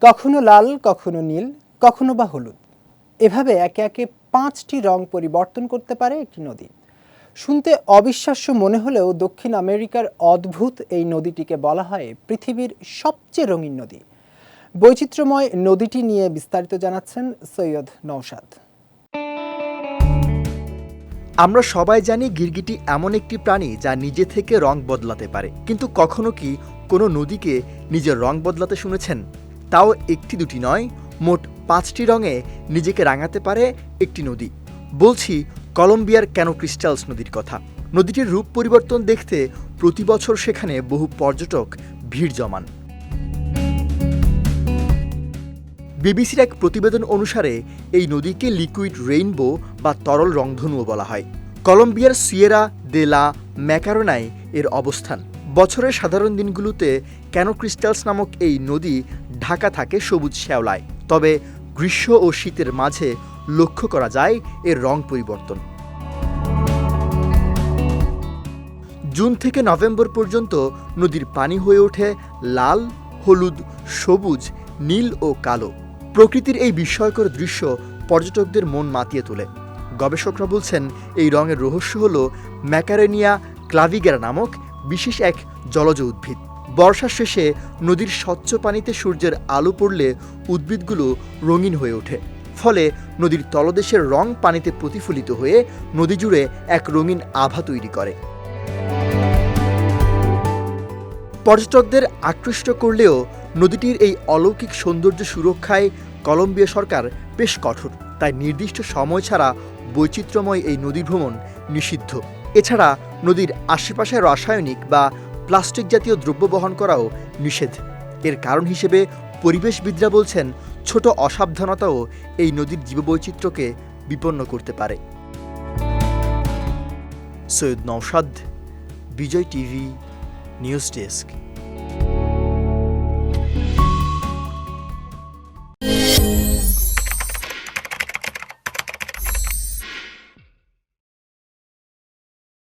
কখনো লাল, কখনো নীল, কখনো বা হলুদ। এভাবে একে একে 5টি রং পরিবর্তন করতে পারে একটি নদী। শুনতে অবিশ্বাস্য মনে হলেও দক্ষিণ আমেরিকার অদ্ভুত এই নদীটিকে বলা হয় পৃথিবীর সবচেয়ে রঙিন নদী। বৈচিত্র্যময় নদীটি নিয়ে বিস্তারিত জানাচ্ছেন সৈয়দ নওশাদ। আমরা সবাই জানি গিরগিটি এমন একটি প্রাণী যা নিজে থেকে রং বদলাতে পারে, কিন্তু কখনো কি কোনো নদীকে নিজের রং বদলাতে শুনেছেন? তাও একটি দুটি নয়, মোট 5টি রঙে নিজেকে রাঙাতে পারে একটি নদী। বলছি কলম্বিয়ার ক্যানো ক্রিস্টালস নদীর কথা। নদীটির রূপ পরিবর্তন দেখতে প্রতি বছর সেখানে বহু পর্যটক ভিড় জমান। বিবিসির এক প্রতিবেদন অনুসারে এই নদীকে লিকুইড রেইনবো বা তরল রংধনুও বলা হয়। কলম্বিয়ার সিয়েরা দে লা ম্যাকারোনায় এর অবস্থান। বছরের সাধারণ দিনগুলোতে ক্যানো ক্রিস্টালস নামক এই নদী ঢাকা থাকে সবুজ শ্যাওলায়, তবে গ্রীষ্ম ও শীতের মাঝে লক্ষ্য করা যায় এর রং পরিবর্তন। জুন থেকে নভেম্বর পর্যন্ত নদীর পানি হয়ে ওঠে লাল, হলুদ, সবুজ, নীল ও কালো। প্রকৃতির এই বিস্ময়কর দৃশ্য পর্যটকদের মন মাতিয়ে তোলে। গবেষকরা বলছেন এই রঙের রহস্য হল ম্যাকারেনিয়া ক্লাভিগেরা নামক বিশেষ এক জলজ উদ্ভিদ। বর্ষার শেষে নদীর স্বচ্ছ পানিতে সূর্যের আলো পড়লে উদ্ভিদগুলো রঙিন হয়ে ওঠে, ফলে নদীর তলদেশের রং পানিতে প্রতিফলিত হয়ে নদী জুড়ে এক রঙিন আভা তৈরি করে। পর্যটকদের আকৃষ্ট করলেও নদীটির এই অলৌকিক সৌন্দর্য সুরক্ষায় কলম্বিয়া সরকার বেশ কঠোর। তাই নির্দিষ্ট সময় ছাড়া বৈচিত্র্যময় এই নদী ভ্রমণ নিষিদ্ধ। এছাড়া নদীর আশেপাশে রাসায়নিক বা প্লাস্টিক জাতীয় দ্রব্য বহন করাও নিষেধ। এর কারণ হিসেবে পরিবেশবিদরা বলছেন, ছোট অসাবধানতাও এই নদীর জীববৈচিত্র্যকে বিপন্ন করতে পারে। সৈয়দ নওশাদ, বিজয় টিভি, নিউজ ডেস্ক।